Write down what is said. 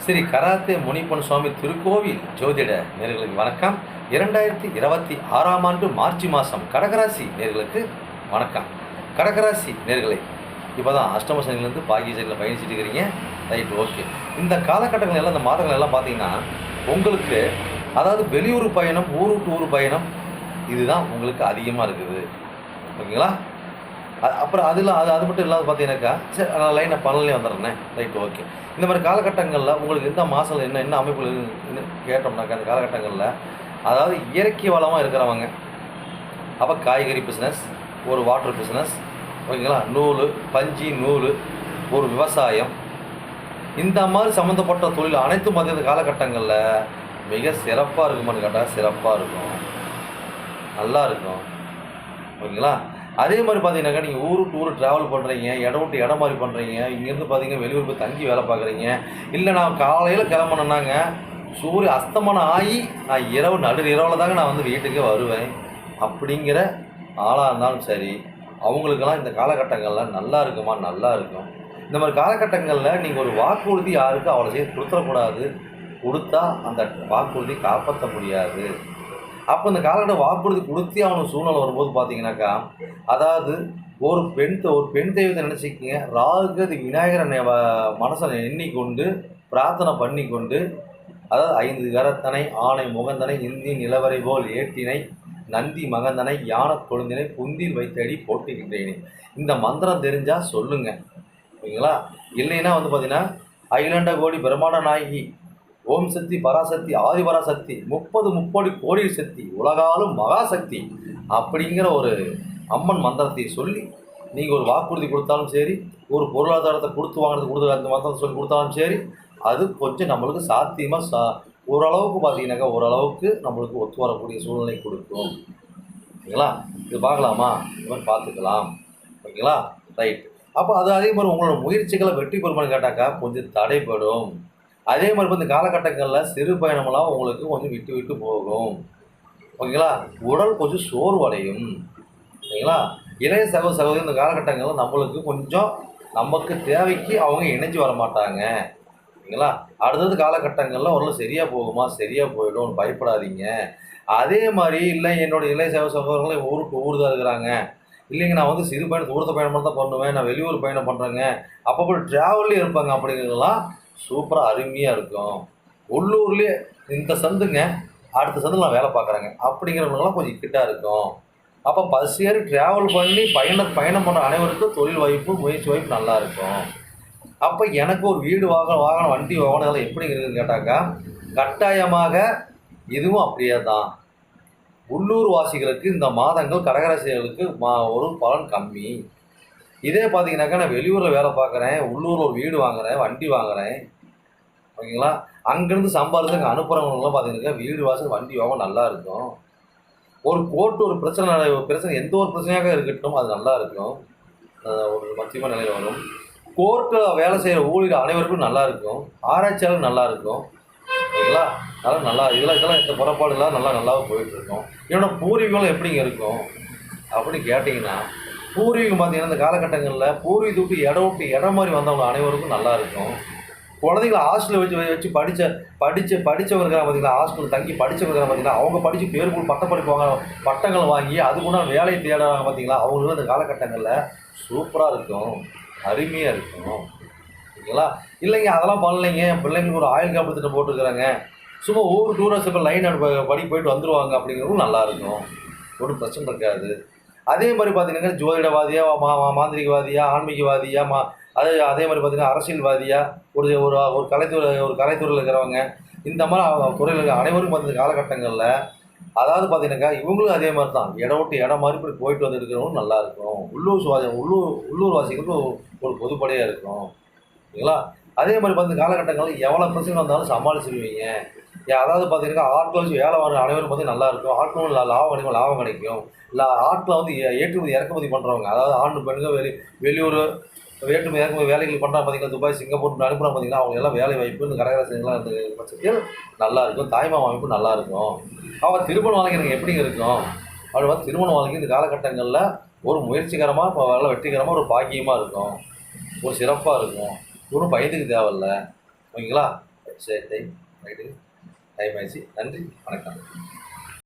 Sri karate Munippan சுவாமி திருக்கோவில் ஜோதிட நேர்களுக்கு வணக்கம். 2026ஆம் ஆண்டு மார்ச் மாதம் கடகராசி நேர்களுக்கு வணக்கம். கடகராசி நேர்களை இப்போ தான் அஷ்டம சனிலேருந்து பாகிய சனியில் பயணிச்சுட்டு இருக்கிறீங்க. Right, okay. இந்த காலகட்டங்கள் எல்லாம், இந்த மாதங்கள் எல்லாம் பார்த்தீங்கன்னா உங்களுக்கு அதாவது வெளியூர் பயணம், ஊர் விட்டு ஊர் பயணம், இதுதான் உங்களுக்கு அதிகமாக இருக்குது. ஓகேங்களா? அப்புறம் அது மட்டும் இல்லாத பார்த்தீங்கன்னாக்கா, சரி நான் லைனை பலன்லேயே வந்துடுறேன். Right, okay. இந்த மாதிரி காலகட்டங்களில் உங்களுக்கு எந்த மாதம் என்ன அமைப்புகள் கேட்டோம்னாக்கா, அந்த காலகட்டங்களில் அதாவது இயற்கை வளமாக இருக்கிறவங்க, அப்போ காய்கறி பிஸ்னஸ், ஒரு வாட்டர் பிஸ்னஸ், ஓகேங்களா, நூல், பஞ்சு நூல், ஒரு விவசாயம், இந்த மாதிரி சம்மந்தப்பட்ட தொழில் அனைத்தும் பார்த்தீங்கன்னா காலகட்டங்களில் மிக சிறப்பாக இருக்குமான்னு கேட்டால் சிறப்பாக இருக்கும், நல்லா இருக்கும். ஓகேங்களா? அதே மாதிரி பார்த்தீங்கன்னாக்கா, நீங்கள் ஊருக்கு ஊர் ட்ராவல் பண்ணுறீங்க, இடம் விட்டு இடம் மாதிரி பண்ணுறீங்க, இங்கேருந்து பார்த்தீங்கன்னா வெளியூர் போய் தங்கி வேலை பார்க்குறீங்க, இல்லை நான் காலையில் கிளம்பணுன்னாங்க சூரிய அஸ்தமனம் ஆகி நான் இரவில் தாங்க நான் வந்து வீட்டுக்கே வருவேன் அப்படிங்கிற ஆளாக இருந்தாலும் சரி, அவங்களுக்கெல்லாம் இந்த காலகட்டங்களில் நல்லா இருக்குமா? நல்லா இருக்கும். இந்த மாதிரி காலகட்டங்களில் நீங்கள் ஒரு வாக்குறுதி யாருக்கும் அவ்வளோ செய்து கொடுத்துடக்கூடாது. கொடுத்தா அந்த வாக்குறுதி காப்பாற்ற முடியாது. அப்போ இந்த காலகட்டம் வாக்குறுதி கொடுத்தே அவனுக்கு சூழ்நிலை வரும்போது பார்த்தீங்கன்னாக்கா, அதாவது ஒரு பெண் தெய்வத்தை நினச்சிக்கிங்க, ராகுகதி விநாயகரை மனசை எண்ணிக்கொண்டு பிரார்த்தனை பண்ணி கொண்டு, அதாவது 5 கரத்தனை ஆணை முகந்தனை இந்தி நிலவரை போல் ஏற்றினை நந்தி மகந்தனை யானை கொழுந்தினை புந்தில் வைத்தடி போட்டுக்கிட்டேனே, இந்த மந்திரம் தெரிஞ்சால் சொல்லுங்கள். ஓகேங்களா? இல்லைன்னா வந்து பார்த்தீங்கன்னா, அகிலாண்ட கோடி பிரம்மாண்ட நாயகி ஓம் சக்தி பராசக்தி ஆதிபராசக்தி 30 கோடி சக்தி உலகாலும் மகாசக்தி அப்படிங்கிற ஒரு அம்மன் மந்திரத்தை சொல்லி நீங்கள் ஒரு வாக்குறுதி கொடுத்தாலும் சரி, ஒரு பொருளாதாரத்தை கொடுத்து அந்த மந்திரத்தை சொல்லி கொடுத்தாலும் சரி, அது கொஞ்சம் நம்மளுக்கு சாத்தியமாக ஓரளவுக்கு பார்த்தீங்கன்னாக்கா ஓரளவுக்கு நம்மளுக்கு ஒத்து வரக்கூடிய சூழ்நிலை கொடுக்கும். ஓகேங்களா? இது பார்க்கலாமா? இது மாதிரி பார்த்துக்கலாம். ஓகேங்களா? ரைட். அப்போ அதே மாதிரி உங்களோட முயற்சிகளை வெற்றி பெறுமான்னு கேட்டாக்கா கொஞ்சம் தடைப்படும். அதே மாதிரி இந்த காலகட்டங்களில் சிறு பயணமெல்லாம் உங்களுக்கு கொஞ்சம் விட்டு விட்டு போகும். ஓகேங்களா? உடல் கொஞ்சம் சோர்வடையும். ஓகேங்களா? இளைய சகோதரி இந்த காலகட்டங்களில் நம்மளுக்கு கொஞ்சம் நமக்கு தேவைக்கு அவங்க இணைஞ்சு வர மாட்டாங்க. ஓகேங்களா? அடுத்தது காலகட்டங்களில் ஓரளவு சரியாக போகுமா? சரியாக போயிடும், பயப்படாதீங்க. அதே மாதிரி இல்லை என்னோடய இளைய சகோதரர்களும் ஊருக்கு ஊர் தான் இருக்கிறாங்க, இல்லைங்க நான் வந்து சிறு பயணம் தூரத்தை பயணம் தான் பண்ணுவேன், நான் வெளியூர் பயணம் பண்ணுறேங்க, அப்போ ட்ராவல்லே இருப்பாங்க அப்படிங்கிறதெல்லாம் சூப்பராக அருமையாக இருக்கும். உள்ளூர்லேயே இந்த சந்துங்க, அடுத்த சந்தில் நான் வேலை பார்க்குறேங்க அப்படிங்கிறவங்களாம் கொஞ்சம் கிட்டாக இருக்கும். அப்போ பஸ் ஏறி ட்ராவல் பண்ணி பயணம் பண்ணுற அனைவருக்கும் தொழில் வாய்ப்பு, முயற்சி வாய்ப்பு நல்லா இருக்கும். அப்போ எனக்கு ஒரு வீடு வாகனம் வண்டி வாகனம் இதெல்லாம் எப்படி இருக்குதுன்னு கேட்டாக்கா, கட்டாயமாக இதுவும் அப்படியே தான். உள்ளூர் வாசிகளுக்கு இந்த மாதங்கள் கடகராசிகளுக்கு ஒரு பலன் கம்மி. இதே பார்த்தீங்கன்னாக்கா நான் வெளியூரில் வேலை பார்க்குறேன், உள்ளூரில் ஒரு வீடு வாங்குகிறேன், வண்டி வாங்குகிறேன், ஓகேங்களா, அங்கேருந்து சம்பாதிச்சு அங்கே அனுப்புகிறவங்களுக்குலாம் பார்த்தீங்கன்னாக்கா வீடு வாசல் வண்டி வாங்க நல்லா இருக்கும். ஒரு கோர்ட்டு ஒரு பிரச்சனை எந்த ஒரு பிரச்சனையாக இருக்கட்டும் அது நல்லா இருக்கும், ஒரு மத்தியமான நிலையில் வரும். கோர்ட்டில் வேலை செய்கிற ஊழியர் அனைவருக்கும் நல்லா இருக்கும், ஆராய்ச்சியாளர் நல்லா இருக்கும். ஓகேங்களா? அதெல்லாம் நல்லா இதெல்லாம் எந்த புறப்பாடு இல்லாத நல்லாவே போயிட்டுருக்கும். என்னோடய பூர்வீகம் எப்படிங்க இருக்கும் அப்படின்னு கேட்டிங்கன்னா, பூர்வீகம் பார்த்தீங்கன்னா இந்த காலகட்டங்களில் பூர்வீகத்தை விட்டு இடம் மாதிரி வந்தவங்க அனைவருக்கும் நல்லா இருக்கும். குழந்தைங்களை ஹாஸ்டலில் வச்சு படித்தவங்க பார்த்தீங்கன்னா, ஹாஸ்டலில் தங்கி படித்தவங்க பார்த்தீங்கன்னா, அவங்க படித்து பேருக்குள் பட்டப்படிப்பாங்க, பட்டங்கள் வாங்கி அதுக்குன்னா வேலையை தேடுவாங்க பார்த்தீங்களா, அவங்களுக்கு இந்த காலகட்டங்களில் சூப்பராக இருக்கும், அருமையாக இருக்கும். ஓகேங்களா? இல்லைங்க அதெல்லாம் பண்ணலைங்க, என் பிள்ளைங்களுக்கு ஒரு ஆயில் காப்பீடு திட்டம் போட்டுருக்குறாங்க, சும்மா ஒவ்வொரு டூரிஸ்ட் இப்போ லைன் போயிட்டு வந்துடுவாங்க அப்படிங்கிறதும் நல்லாயிருக்கும், ஒன்றும் பிரச்சனை இருக்காது. அதே மாதிரி பார்த்தீங்கன்னா ஜோதிடவாதியா, மாந்திரிகவாதியா, ஆன்மீகவாதியா, அதே மாதிரி பார்த்தீங்கன்னா அரசியல்வாதியா, ஒரு கலைத்துறையில் இருக்கிறவங்க, இந்த மாதிரி துறையில் இருக்கிற அனைவரும் பார்த்த காலகட்டங்களில் அதாவது பார்த்தீங்கன்னாக்கா இவங்களும் அதே மாதிரி தான் இடம் விட்டு இடம் மாதிரி இப்படி போயிட்டு வந்து இருக்கிறவங்களும் நல்லாயிருக்கும். உள்ளூர் வாசிகளுக்கு ஒரு பொதுப்படையாக இருக்கும். ஓகேங்களா? அதே மாதிரி பார்த்து காலகட்டங்களில் எவ்வளோ பிரச்சனை வந்தாலும் சமாளிச்சிருவீங்க. அதாவது பார்த்தீங்கன்னா ஆட்களை வச்சு வேலை வாங்க அனைவரும் பார்த்து நல்லாயிருக்கும், ஆட்களும் லாபம் கிடைக்கும். இல்லை ஆட்களை வந்து ஏற்றுமதி இறக்குமதி பண்ணுறவங்க, அதாவது ஆண் பெண்கள் வெளியூர் ஏற்றுமதி இறக்குமதி வேலைகள் பண்ணுறாங்க பார்த்தீங்கன்னா, துபாய் சிங்கப்பூர் அனுப்புகிறாங்க பார்த்தீங்கன்னா, அவங்க எல்லாம் வேலை வாய்ப்பு இந்த கடகராசிகள்லாம் இந்த பட்சத்தில் நல்லாயிருக்கும். தாய்மாமா அமைப்பு நல்லாயிருக்கும். அவங்க திருமண வாழ்க்கை எனக்கு எப்படிங்க இருக்கும் அப்படி பார்த்து திருமண வாழ்க்கை இந்த காலகட்டங்களில் ஒரு முயற்சிகரமாக இப்போ வேலை வெற்றிகரமாக ஒரு பாக்கியமாக இருக்கும், ஒரு சிறப்பாக இருக்கும், ஒன்றும் பயந்துக்கு தேவையில்லை. ஓகேங்களா? சரி டைம் ஆகிடுது, டைம் ஆயிடுச்சு. நன்றி, வணக்கம்.